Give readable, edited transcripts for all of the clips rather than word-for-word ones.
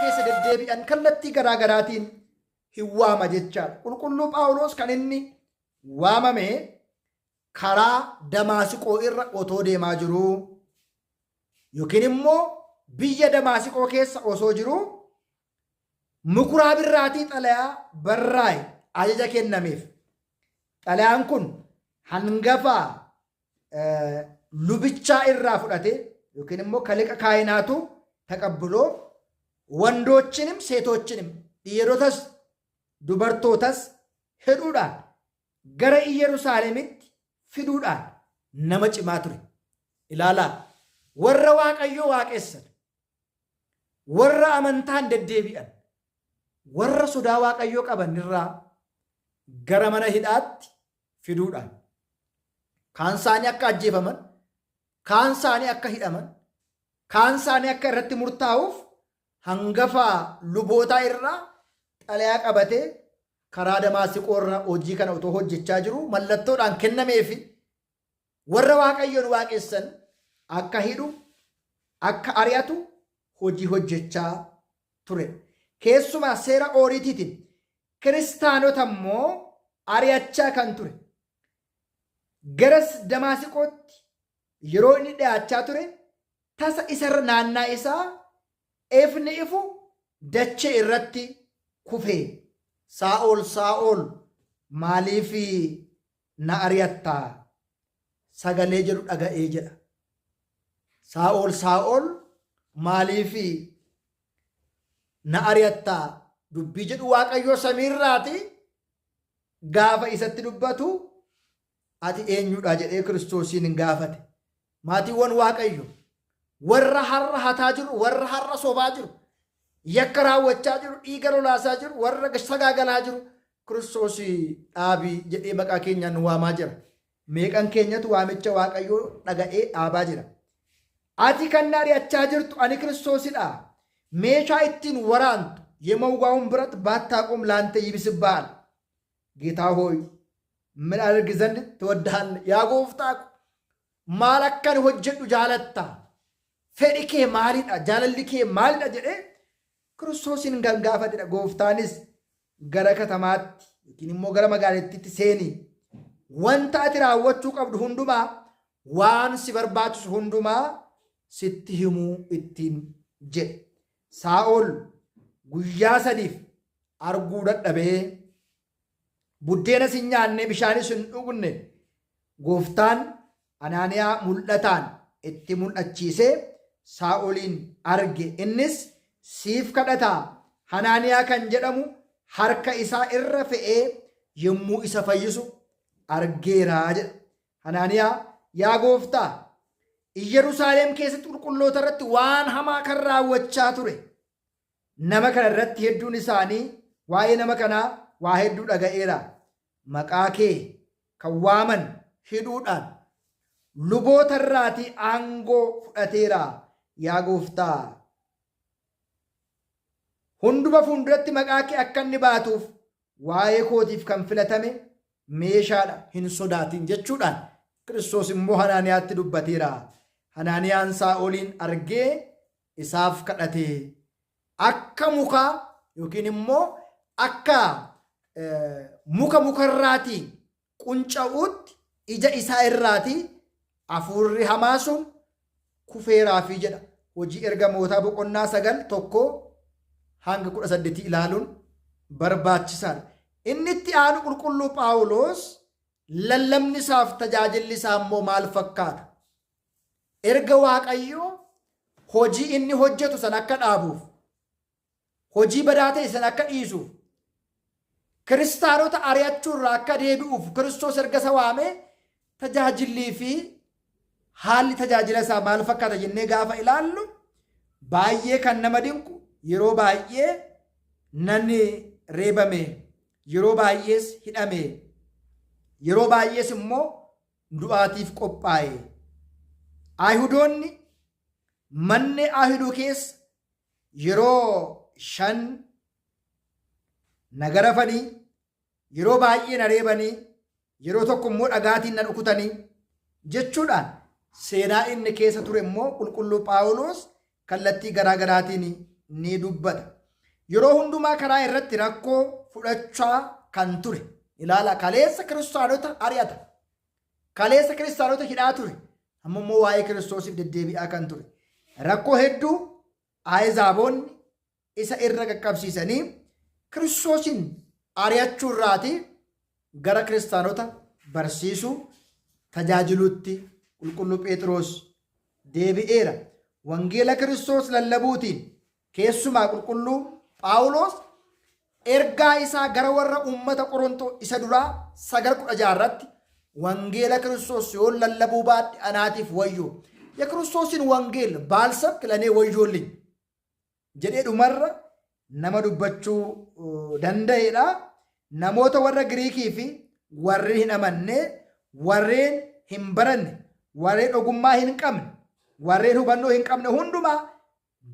keessa deddeebi'an kallattii garaa garaatiin hin waama jechaadha. Qulqulluu Phaawulos kan inni waamame karaa Damaasiqoo irra otoo deemaa jiruu yookiin immoo biyya Damaasiqoo keessa osoo jiruu mukuraa birraatii xalayaa barraa'e ajaja kennameef. Xalayaan kun hangafa lubichaa irraa fudhate yookiin immoo kaliqa kaayinaatu taqabbiloo wandochinim seetochinim dhiirotas dubartootas hidhuudhaan gara Yerusaalemitti fiduudhaan nama cimaa ture. Ilaalaa warra Waaqayyoo waaqessan, warra amantaan deddeebi'an, warra sodaa Waaqayyoo qaban irraa gara mana hidhaatti fiduudhaan kaan isaanii akka ajjeefaman, kaan isaanii akka hidhaman, kaan isaanii akka irratti murtaa'uuf hangafa lubootaa irraa xalayaa qabatee karaa Damaasiqoo irra hojii kana otoo hojjechaa jiru mallattoodhaan kennameefi warra Waaqayyoon waaqessan akka hidhu, akka ari'atu hojii hojjechaa ture. Keessumaa seera ooriitiitiin kiristaanota immoo ari'achaa kan ture. Garas Damaasiqootti yeroo inni dhiyaachaa ture tasa isarra naannaa isaa ifni ifu dachee irratti kufee Saa'ol Saa'ol maaliif na ari'attaa sagalee jedhu dhaga'ee jedha. Saa'ol Saa'ol maaliif na ari'attaa dubbii jedhu Waaqayyoo samiirraati gaafa isatti dubbatu ati eenyudha jedhee Kiristoosiin hin gaafate. Maatiiwwan Waaqayyo warra har'a hataa jiru, warra har'a sobaa jiru, yakka raawwachaa jiru, dhiiga lolaasaa jiru, warra sagaagalaa jiru Kiristoosii dhaabii jedhee maqaa keenyaan nu waamaa jira. Meeqan keenyatu waamicha Waaqayyoo dhaga'ee dhaabaa jira. Ati kan na ari'achaa jirtu ani Kiristoosidha. Meeshaa ittiin waraantu የመውጋውን ብረት ባታቆም ላንተ ይብስብሃል። ጌታ ሆይ ምን አድርግ ዘንድ ትወዳለህ? ያ ጎፍታን maal akkan hojjedhu jaalatta? Fedhi kee maalidha? Jaalalli kee maalidha jedhee Kiristoosin gaafate. Gooftaanis gara katamaatti yookiin immoo gara magaalattiitti seenii wanta ati raawwachuu qabdu hundumaa, waan si barbaachisu hundumaa sitti himuu ittiin jedhe. Saa'ol guyyaa 3 arguu dadhabee buddeenas hin nyaanne bishaanis hin dhugne gooftaan Anaaniyaa mul'ataan itti mul'achiisee Saa'oliin arge. Innis siif kadhataa Hanaaniyaa kan jedhamu harka isaa irra fe'ee yommuu isa fayyisu argeeraa jedha. Hanaaniyaa yaa gooftaa Yerusaalem keessatti qulqulloota irratti waan hamaa kan raawwachaa ture. Nama kana irratti hedduun isaanii waa'ee nama kanaa waa hedduu dhaga'eera. Maqaa kee kan waaman hidhuudhaan luboota irraatii aangoo fudhateera. Yaa gooftaa hunduma fuulduratti maqaa kee akka inni baatuuf waa'ee kootiif kan filatame meeshaadha, hin sodaatin jechuudhaan Kiristoos immoo Hanaaniyaatti dubbateera. Hanaaniyaan Saa'oliin argee isaaf kadhate. Akka mukaa yookiin immoo akka mukarraatii qunca'uutti ija isaa irraatii hafuurri hamaa sun kufeeraafii jedha. Hojii ergamootaa boqonnaa 9:1-18 ilaaluun barbaachisaadha. Inni itti aanu qulqulluu Phaawulos lallabni isaaf tajaajilli isaa immoo maal fakkaata? Erga Waaqayyoo hojii inni hojjetu san akka dhaabuuf, hojii badaa ta'e san akka dhiisuuf, kiristaanota ari'achuurraa akka deebi'uuf Kiristoos erga isa waamee tajaajillii fi haalli tajaajila isaa maal fakkaata jennee gaafa ilaallu baay'ee kan nama dinqu, yeroo baay'ee namni reebame, yeroo baay'ees hidhame, yeroo baay'ees immoo du'aatiif qophaa'e. Ayihudoonni manni Ayihudoo keessa yeroo 5 na garafanii, yeroo baay'ee na reebanii, yeroo tokko immoo dhagaatiin na dhukutanii jechuudhaan seenaa inni keessa ture immoo qulqulluu Phaawulos kallattii garaa garaatiin ni dubbata. Yeroo hundumaa karaa irratti rakkoo fudhachaa kan ture. Ilaala kaleessa kiristaanota ari'ata. Kaleessa kiristaanota hidhaa ture. Amma immoo waa'ee Kiristoosiif deddeebi'aa kan ture. Rakkoo hedduu Ahizaaboonni isa irra qaqqabsiisanii Kiristoosin ari'achuu irraatii gara kiristaanota barsiisuu tajaajiluutti qulqulluu Phexros deebi'eera. Wangeela Kiristoos lallabuutiin keessumaa qulqulluu Phaawulos ergaa isaa gara warra uummata Qorontoo isa duraa 9:16 irratti wangeela Kiristoos yoo lallabuu baadhe anaatiif wayyoo. የክርስቶስን ወንጌል ባልሰብክ ለእኔ ወዮልኝ jedhee dhumarra nama dubbachuu danda'edha. Namoota warra Giriikii fi warri hin amanne, warreen hin baranne, warreen ogummaa hin qabne, warreen hubannoo hin qabne hundumaa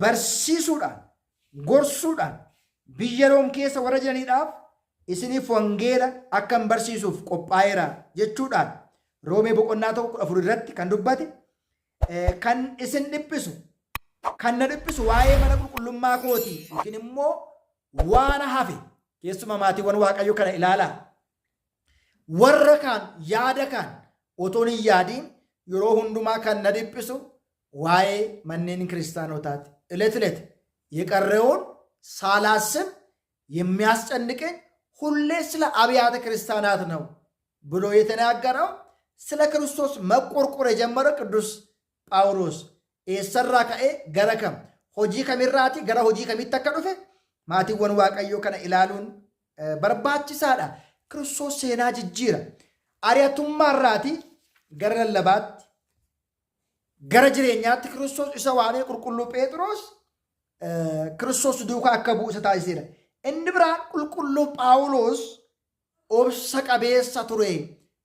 barsiisuudhaan, gorsuudhaan biyya Room keessa warra jiraniidhaaf isiniif wangeela akka barsiisuuf qophaa'eera jechuudhaan Roomee boqonnaa 14 irratti kan dubbate kan isin dhiphisu, kan na dhiphisu waa'ee mana qulqullummaa kooti yookiin immoo waan hafe keessumaa maatiiwwan Waaqayyo kana ilaalaa. Warra kaan yaada kaan otoon hin yaadiin yeroo hundumaa kan na dhiphisu waa'ee manneen kiristaanotaati. እለት ዕለት የቀረውን ሳላስብ የሚያስጨንቀኝ ሁሌ ስለ አብያተ ክርስቲያናት ነው ብሎ የተናገረው ስለ ክርስቶስ መቆርቆር የጀመረ ቅዱስ ጳውሎስ ኤሰራ ከኤ ገረከም ሆጂ ከሚራቲ ገረ ሆጂ ከሚተከዱፈ ማቲወን ዋቀዮ ከነ ኢላሉን በርባችሳዳ ክርስቶስ ሴና ጅጅራ አሪያቱም ማራቲ ገረ ለባት ገረ ጅሬኛት ክርስቶስ ኢሰዋኔ ቁልቁሉ ጴጥሮስ ክርስቶስ ዱካ አከቡ ሰታይሲራ እንብራን ቁልቁሉ ጳውሎስ ኦብሰ ቀቤሳ ቱሬ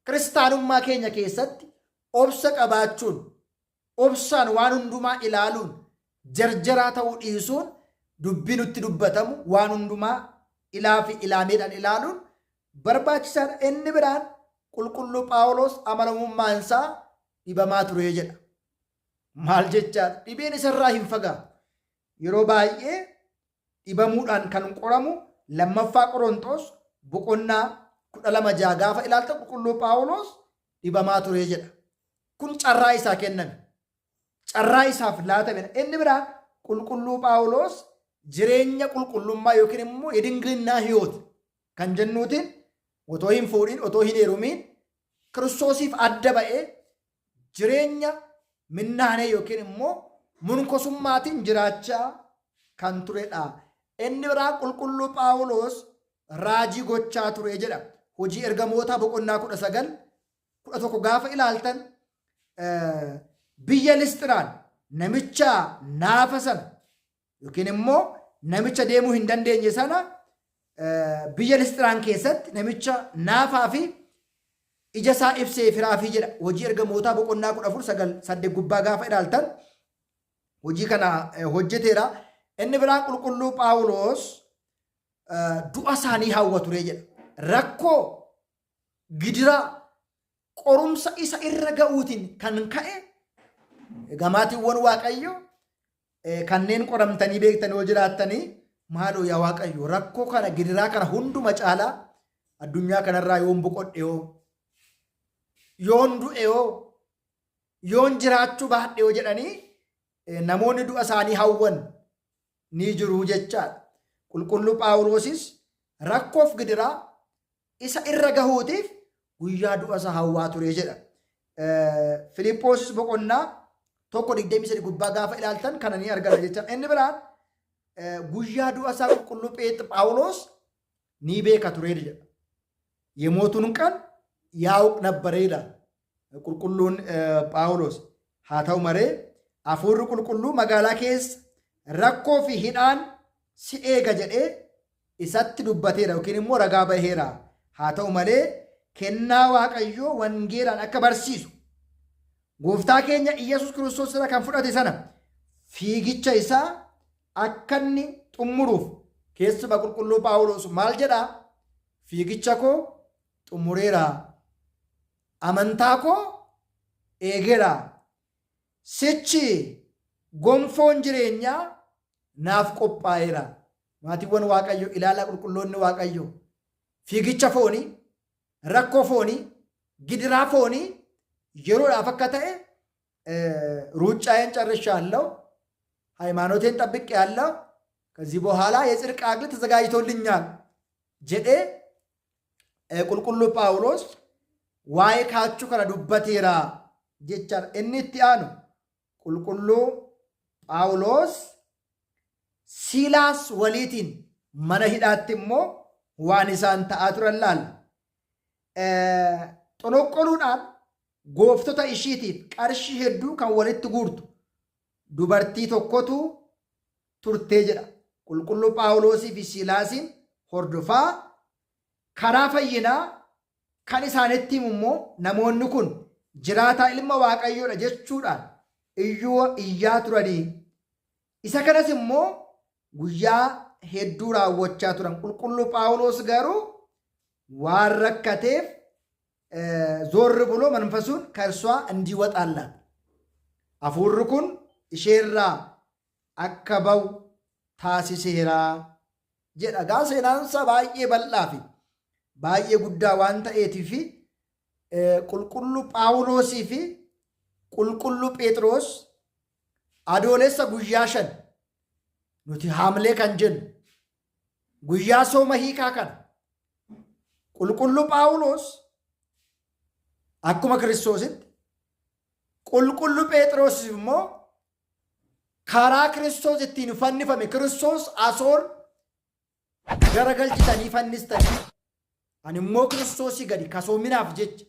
ክርስቲያኑማ ኬኛ ኬሰት ኦብሰ ቀባቹን ኦብሳን ዋን ሁንዱማ ኢላሉን ጀርጀራ ተው ዲሱን ዱቢኑት ዱበተሙ ዋን ሁንዱማ ኢላፊ ኢላሜዳን ኢላሉን በርባችሳን እንብራን ቁልቁሉ ጳውሎስ አመለሙማንሳ ዲበማ ቱሬ ጀዳ ማል ጀቻ ዲቤን ሰራ ሂንፈጋ yeroo baay'ee dhibamuudhaan kan qoramu lammaffaa Qorontos boqonnaa 12 gaafa ilaalta qulqulluu Phaawulos dhibamaa ture jedha. Kun carraa isaa kenname. Carraa isaaf laatame. Inni biraa qulqulluu Phaawulos jireenya qulqullummaa yookiin immoo የድንግልና ሕይወት kan jennuutiin otoo hin fuudhin otoo hin heerumiin Kiristoosiif adda ba'ee jireenya minnaanee yookiin immoo munkosummaatiin jiraachaa kan turedha. Inni biraa qulqulluu Phaawulos raajii gochaa ture jedha. Hojii ergamoota boqonnaa 19 gaafa ilaaltan biyya Lisxiraan namicha naafa sana yookiin immoo namicha deemuu hin dandeenye sana biyya Lisxiraan keessatti namicha naafaa fi ija isaa ibsee firaafii jedha. Hojii ergamoota boqonnaa 14 gubbaa gaafa ilaaltan hojii kana hojjeteera. Inni biraa qulqulluu Phaawulos du'a isaanii hawwa ture jedha. Rakkoo gidiraa qorumsa isa irra ga'uutiin kan ka'e gamaatiiwwan Waaqayyo kanneen qoramtanii beektanii yoo jiraattanii maaloo yaa Waaqayyo rakkoo kana gidiraa kana hunduma caalaa addunyaa kanarraa yoon boqodhe yoo yoon du'e yoon jiraachuu baadhe yoo jedhanii namoonni du'a isaanii hawwan ni jiru jechaadha. Qulqulluu Phaawulosis rakkoof gidiraa isa irra gahuutiif guyyaa du'a isaa hawwaa ture jedha. Filiphoosis boqonnaa 1:23 gubbaa gaafa ilaaltan kana ni argata jecha. Inni biraan guyyaa du'a isaa qulqulluu Phaawulos ni beeka ture jedha. የሞቱን ቀን ያውቅ ነበረ ይላል qulqulluun Phaawulos. haa ta'u malee hafuurri qulqulluu magaalaa keessa rakkoo fi hidhaan si eega jedhee isatti dubbateera yookiin immoo ragaa baheera. Haa ta'u malee kennaa Waaqayyoo wangeelaan akka barsiisu gooftaa keenya Iyyasuus Kiristoos irraa kan fudhate sana fiigicha isaa akka inni xumuruuf keessumaa qulqulluu Phaawulos maal jedhaa? Fiigicha koo xumureera, amantaa koo eegeera. Sichi gonfoon jireenyaa naaf qophaa'eera. Maatiiwwan Waaqayyo ilaalaa qulqulloonni Waaqayyo fiigicha foonii, rakkoo foonii, gidiraa foonii yeroodhaaf akka ta'e ሩጫዬን ጨርሻለሁ፣ ሃይማኖቴን ጠብቄአለሁ፣ ከዚህ በኋላ የጽድቅ አክሊል ተዘጋጅቶልኛል ጀዴ ቁልቁሉ ጳውሎስ ዋይ ካቹ ከነ ዱበቴራ ጀቻር እንቲ አኑ ቁልቁሉ ጳውሎስ ሲላስ ወሊቲን መነ ሂዳትሞ ዋን ኢሳን ተአ ቱረላል ጦኖቆሉናን gooftota ishiitiif qarshii hedduu kan walitti guurtu dubartii tokkotu turtee jedha. Qulqulluu Phaawulosii fi Siilaasiin hordofaa karaa fayyinaa kan isaanitti himu immoo namoonni kun jiraataa ilma Waaqayyoodha jechuudhaan iyyaa turanii. Isa kanas immoo guyyaa hedduu raawwachaa turan. Qulqulluu Phaawulos garuu waan rakkateef ዞር ብሎ መንፈሱን ከእርሷ እንዲወጣላት አፉር ኩን ኢሼራ አከበው ታሲሴራ ጀዳጋ ሴናንሳ ባዬ በላፊ ባዬ ጉዳ ዋንተ ኤቲፊ ቁልቁሉ ጳውሎሲ ፊ ቁልቁሉ ጴጥሮስ አዶሌሰ ጉያሸን ኑቲ ሐምሌ ከንጀን ጉያሶ መሂካ ከን ቁልቁሉ ጳውሎስ akkuma Kiristoositti qulqullu Phexros immoo karaa Kiristoos ittiin fannifame Kiristoos asoon garagalchitanii fannistanii ani immoo Kiristoosii gadi kasoominaaf jecha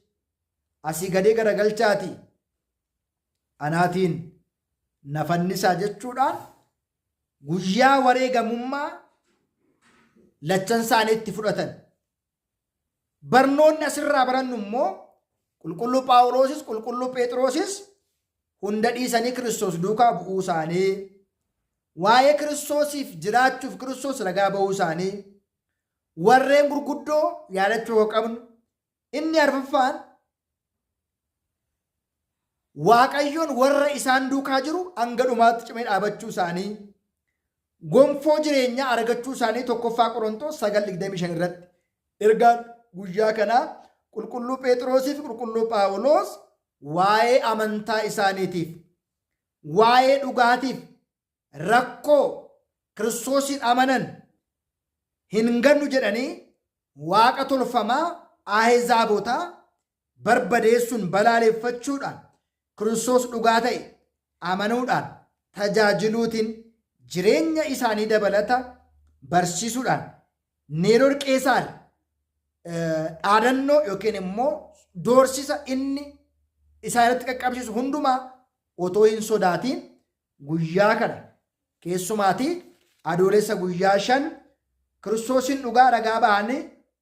asii gadee garagalchaatii anaatiin na fannisaa jechuudhaan guyyaa wareegamummaa lachan isaaniitti fudhatan. Barnoonni asirraa barannu immoo qulqulluu Phaawulosis qulqulluu Phexrosis hunda dhiisanii Kiristoos duukaa bu'uu isaanii, waa'ee Kiristoosiif jiraachuuf Kiristoos ragaa ba'uu isaanii, warreen gurguddoo yaadachuu qabnu. Inni arfaffaan Waaqayyoon warra isaan duukaa jiru hanga dhumaatti cimee dhaabachuu isaanii, gonfoo jireenyaa argachuu isaanii tokkoffaa Qorontos 9:25 irratti ergaan guyyaa kanaa qulqulluu Phexrosii fi qulqulluu Phaawulos waa'ee amantaa isaaniitiif, waa'ee dhugaatiif, rakkoo Kiristoosiin amanan hin gannu jedhanii waaqa tolfamaa ahezaabotaa barbadeessuun balaaleffachuudhaan Kiristoos dhugaa ta'e amanuudhaan tajaajiluutiin jireenya isaanii dabalata barsiisuudhaan Neeroon Qeesaar dhaadannoo yookiin immoo doorsisa inni isaanitti qaqqabsiisu hundumaa otoo hin sodaatiin guyyaa kana keessumaatii adoolessa guyyaa 5 Kiristoosin dhugaa ragaa ba'anii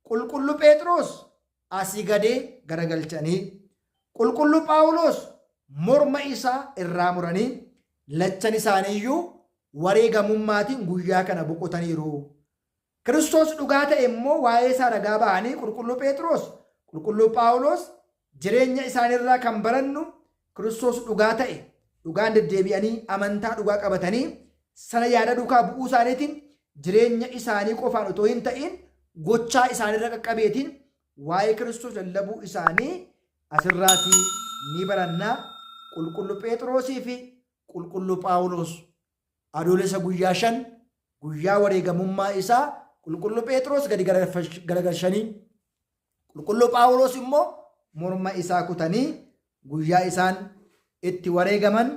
qulqulluu Phexros asii gadee garagalchanii qulqulluu Phaawulos morma isaa irraa muranii lachan isaaniiyyuu wareegamummaatiin guyyaa kana boqotaniiru. Kiristoos dhugaa ta'e immoo waa'ee isaa ragaa ba'anii qulqulluu Phexros qulqulluu Phaawulos jireenya isaaniirraa kan barannu Kiristoos dhugaa ta'e dhugaan deddeebi'anii amantaa dhugaa qabatanii sana yaada duukaa bu'uu isaaniitiin jireenya isaanii qofaan otoo hin ta'in gochaa isaaniirra qaqqabeetiin waa'ee Kiristoos lallabuu isaanii asirraatii ni barannaa. Qulqulluu Phexrosii fi qulqulluu Phaawulos adoolessa guyyaa 5 guyyaa wareegamummaa isaa qulqulluu Phexros gadi garagalchanii qulqulluu Phaawulos immoo morma isaa kutanii guyyaa isaan itti wareegaman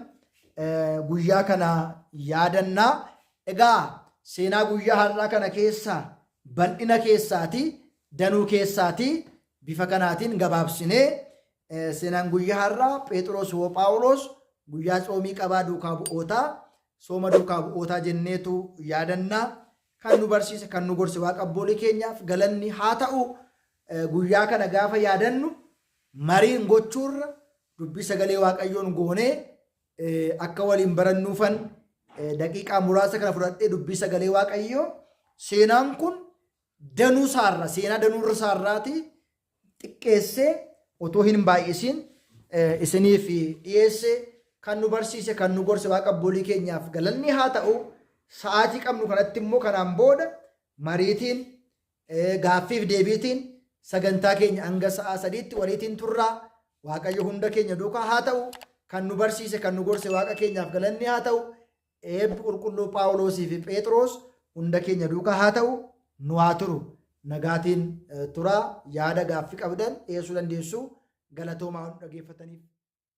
guyyaa kana yaadannaa. Egaa seenaa guyyaa har'aa kana keessaa bal'ina keessaatii danuu keessaatii bifa kanaatiin gabaabsinee seenaan guyyaa har'aa Phexros hoo Phaawulos guyyaa xoomii qabaa duukaa bu'ootaa sooma duukaa bu'ootaa jenneetu yaadannaa. Kan nu barsiise kan nu gorse waaqa abboolii keenyaaf galanni haa ta'u. Guyyaa kana gaafa yaadannu mariin gochuurra dubbii sagalee Waaqayyoon goonee akka waliin barannuufan daqiiqaa muraasa kana fudhadhee dubbii sagalee Waaqayyoo seenaan kun danuu saarra seenaa danuurra saarraati xiqqeessee otoo hin baay'isin isiniif dhiyeesse kan nu barsiise kan nu gorse waaqa abboolii keenyaaf galanni haa ta'u. sa'aatii qabnu kanatti immoo kanaan booda mariitiin gaaffiif deebiitiin sagantaa keenya hanga sa'a 3tti waliitiin turraa. Waaqayyo hunda keenya duukaa haa ta'u. Kan nu barsiise kan nu gorse Waaqa keenyaaf galanni haa ta'u. Eebbi qulqulluu Phaawulosii fi Phexros hunda keenya duukaa haa ta'u. Nu haa turu. Nagaatiin turaa yaada gaaffii qabdan dhiyeessuu dandeessu. Galatoomaa dhaggeeffataniif.